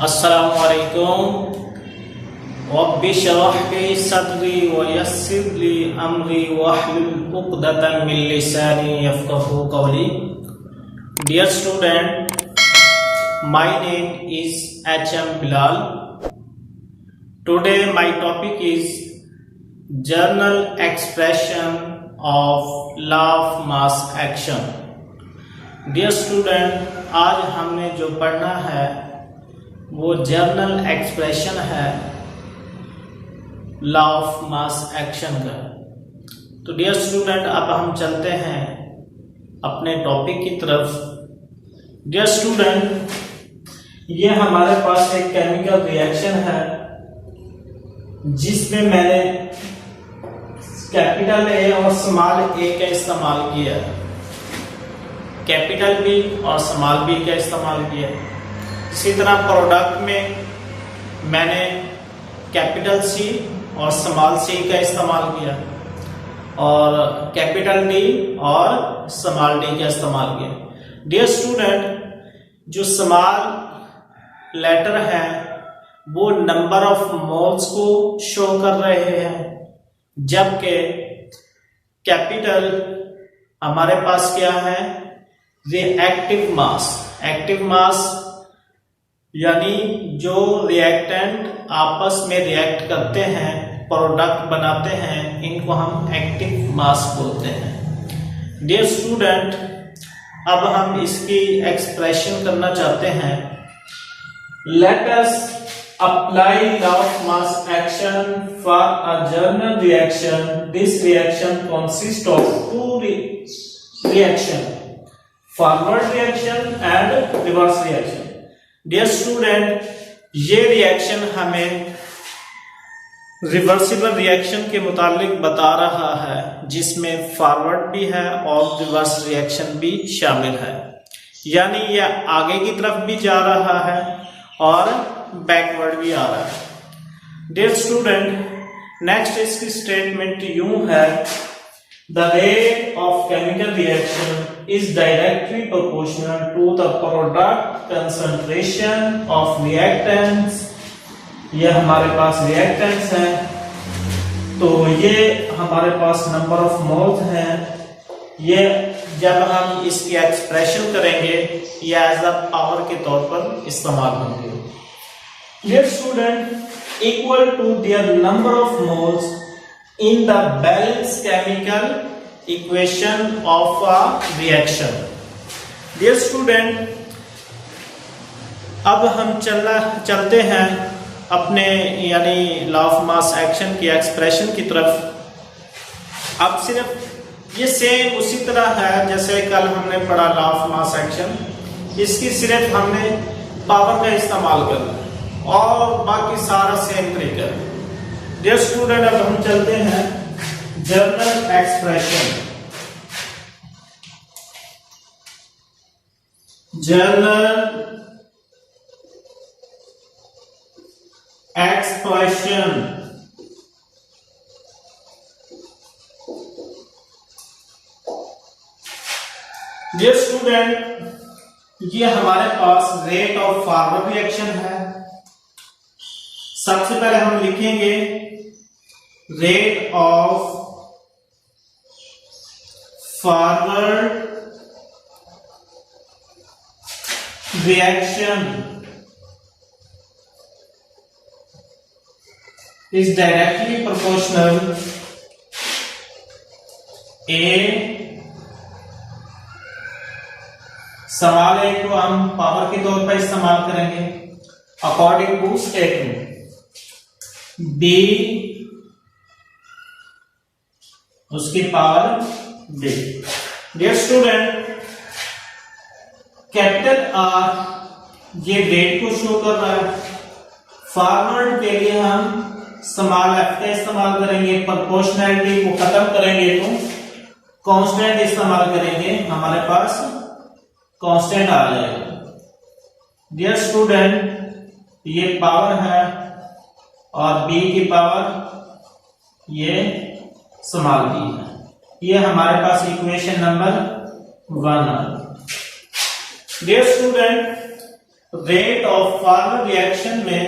अस्सलामुअलैकुम रब्बि इश्रह ली सदरी व यस्सिर ली अमरी वहलुल उक़दतम मिन लिसानी यफ़क़हू क़ौली। Dear student, my name is H.M. Bilal. Today my topic is journal expression of law of mass action. Dear student, आज हमने जो पढ़ना है वो जर्नल एक्सप्रेशन है लॉ ऑफ मास एक्शन का। तो डियर स्टूडेंट, अब हम चलते हैं अपने टॉपिक की तरफ। डियर स्टूडेंट, ये हमारे पास एक केमिकल रिएक्शन है जिसमें मैंने कैपिटल ए और स्मॉल ए का इस्तेमाल किया, कैपिटल बी और स्मॉल बी का इस्तेमाल किया। इसी तरह प्रोडक्ट में मैंने कैपिटल सी और स्मॉल सी का इस्तेमाल किया और कैपिटल डी और स्मॉल डी का इस्तेमाल किया। डियर स्टूडेंट, जो स्मॉल लेटर है वो नंबर ऑफ मोल्स को शो कर रहे हैं, जबकि कैपिटल हमारे पास क्या है, रिएक्टिव मास। एक्टिव मास यानी जो रिएक्टेंट आपस में रिएक्ट करते हैं, प्रोडक्ट बनाते हैं, इनको हम एक्टिव मास बोलते हैं। डियर स्टूडेंट, अब हम इसकी एक्सप्रेशन करना चाहते हैं। Let us apply law of mass action for a general reaction. This reaction consist of two reaction, forward reaction and reverse reaction. Dear student, ये रिएक्शन हमें रिवर्सिबल रिएक्शन के मुतालिक बता रहा है, जिसमें फॉरवर्ड भी है और रिवर्स रिएक्शन भी शामिल है, यानी ये आगे की तरफ भी जा रहा है और बैकवर्ड भी आ रहा है। डियर स्टूडेंट, नेक्स्ट इसकी स्टेटमेंट यूं है, the rate of chemical reaction is directly proportional to the product concentration of reactants। ये हमारे पास reactants हैं, तो ये हमारे पास नंबर ऑफ मोल्स हैं। ये जब हम इसकी एक्सप्रेशन करेंगे ये एज अ पावर के तौर पर इस्तेमाल होंगे। Dear student, equal to their number of moles in the balanced chemical equation of a reaction। Dear student, अब हम चलते हैं अपने यानी लॉ ऑफ मास एक्शन की एक्सप्रेशन की तरफ। अब सिर्फ ये सेम उसी तरह है जैसे कल हमने पढ़ा लॉ ऑफ मास एक्शन, इसकी सिर्फ हमने पावर का इस्तेमाल करना है और बाकी सारा सेम तरीका है। डियर स्टूडेंट, अब हम चलते हैं general expression. General expression dear student, ये हमारे पास रेट ऑफ फॉरवर्ड रिएक्शन है। सबसे पहले हम लिखेंगे rate of forward reaction is directly proportional A। सवाल एक को हम पावर के तौर पर इस्तेमाल करेंगे अकॉर्डिंग टू स्टेटमेंट B, उसकी power D। Dear student, capital R ये रेट को शो कर रहा है। फॉरवर्ड के लिए हम स्मॉल f का इस्तेमाल करेंगे, प्रोपोर्शनैलिटी को खत्म करेंगे तो कांस्टेंट इस्तेमाल करेंगे, हमारे पास कांस्टेंट आ जाएगा। डियर स्टूडेंट, ये पावर है और b की पावर ये स्मॉल b है। ये हमारे पास इक्वेशन नंबर 1 है। Dear student, rate of forward reaction में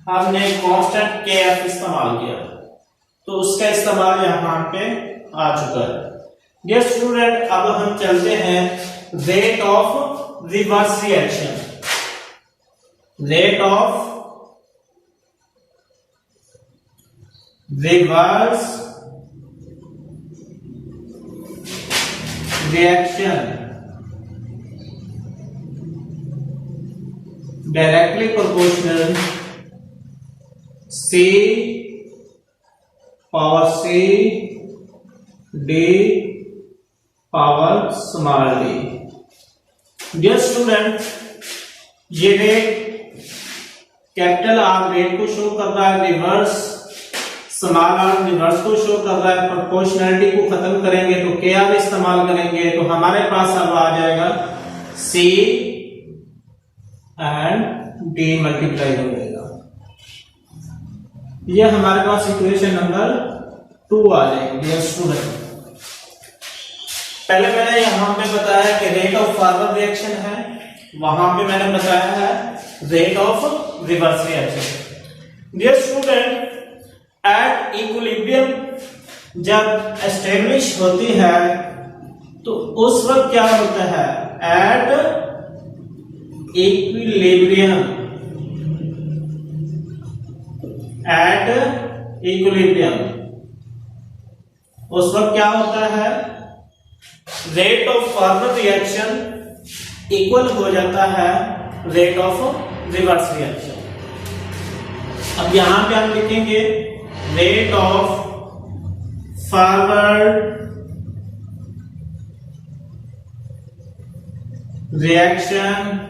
हमने कांस्टेंट KF इस्तेमाल किया, तो उसका इस्तेमाल यहाँ पे आ चुका है। डियर स्टूडेंट, अब हम चलते हैं rate of reverse reaction. Rate of reverse reaction directly proportional C power C D power small d। Dear student, ये रेट कैपिटल R रेट को शो कर रहा है, रिवर्स स्मॉल r रिवर्स को शो कर रहा है। प्रोपोर्शनलिटी को खत्म करेंगे तो KR इस्तेमाल करेंगे, तो हमारे पास अब आ जाएगा C एंड D मल्टीप्लाई हो जाएगा। ये हमारे पास इक्वेशन नंबर 2 आ जाएगी। डियर स्टूडेंट, पहले मैंने यहां पे बताया कि रेट ऑफ फॉरवर्ड रिएक्शन है, वहां पे मैंने बताया है rate of reverse reaction. Dear student, at equilibrium जब एस्टेब्लिश होती है तो उस वक्त क्या होता है, एट इक्विलिब्रियम, एट इक्विलिब्रियम उस वक्त क्या होता है, rate of forward reaction equal हो जाता है रेट ऑफ रिवर्स रिएक्शन। अब यहां पे हम लिखेंगे rate of forward reaction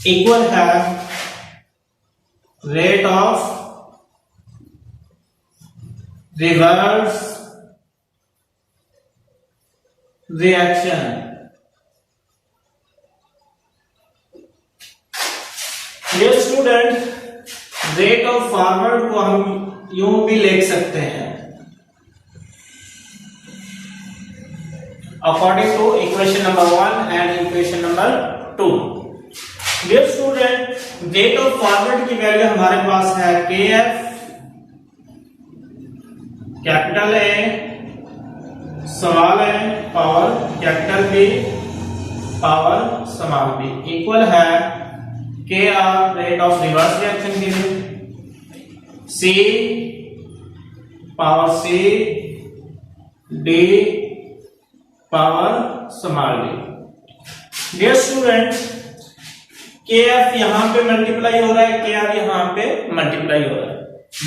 equal है rate of reverse reaction. Dear student, rate of forward को हम यूं भी लिख सकते हैं according to equation number 1 and equation number 2। Dear student, rate of forward की वैल्यू हमारे पास है KF capital A small a power capital B power small b equal है KR rate of reverse reaction के लिए, C power C D power small d। Dear student, KF यहां पे multiply हो रहा है, KR यहां पे मल्टीप्लाई हो रहा है।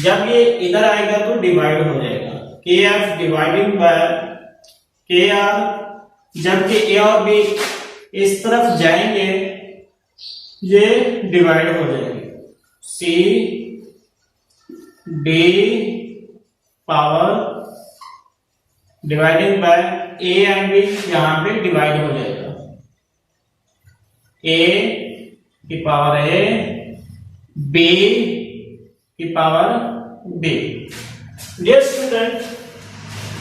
जब ये इधर आएगा तो डिवाइड हो जाएगा, KF डिवाइडिंग बाय KR, जबकि A और B इस तरफ जाएंगे ये डिवाइड हो जाएंगे, C D power dividing by A and B यहां पे डिवाइड हो जाएगा, A की पावर A B की पावर B। डियर स्टूडेंट,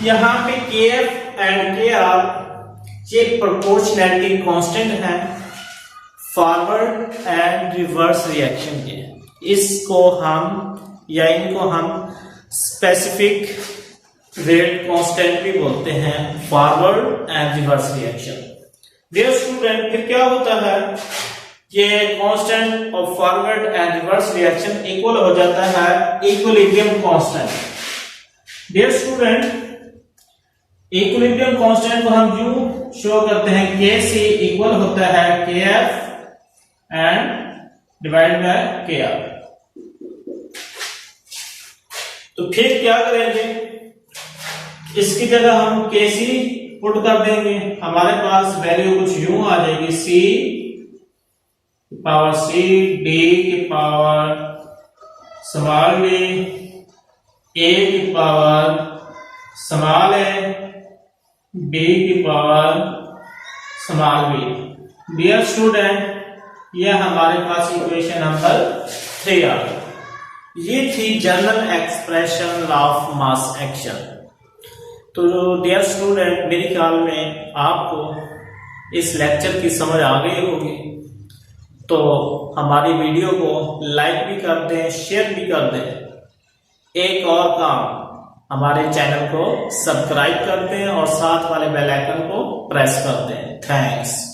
यहां पे KF एंड KR ये प्रोपोर्शनैलिटी कांस्टेंट है फॉरवर्ड एंड रिवर्स रिएक्शन के। इसको हम या इनको हम स्पेसिफिक रेट कांस्टेंट भी बोलते हैं, forward and reverse reaction. Dear student, फिर क्या होता है, ये constant of forward and reverse reaction equal हो जाता है equilibrium constant. Dear student, equilibrium constant को हम यूं शो करते हैं, KC इक्वल होता है KF and divide by KR। तो फिर क्या करेंगे, इसकी जगह हम KC पुट कर देंगे, हमारे पास वैल्यू कुछ यूं आ जाएगी, C पावर C D की पावर स्मॉल d A की पावर स्मॉल a B की power small b। Dear student, ये हमारे पास इक्वेशन नंबर 3 आ गई। ये थी general expression of mass action. तो डियर स्टूडेंट, मेरे ख्याल में आपको इस लेक्चर की समझ आ गई होगी। तो हमारी वीडियो को लाइक भी कर दें, शेयर भी कर दें। एक और काम, हमारे चैनल को सब्सक्राइब कर दें और साथ वाले बेल आइकन को प्रेस कर दें। थैंक्स।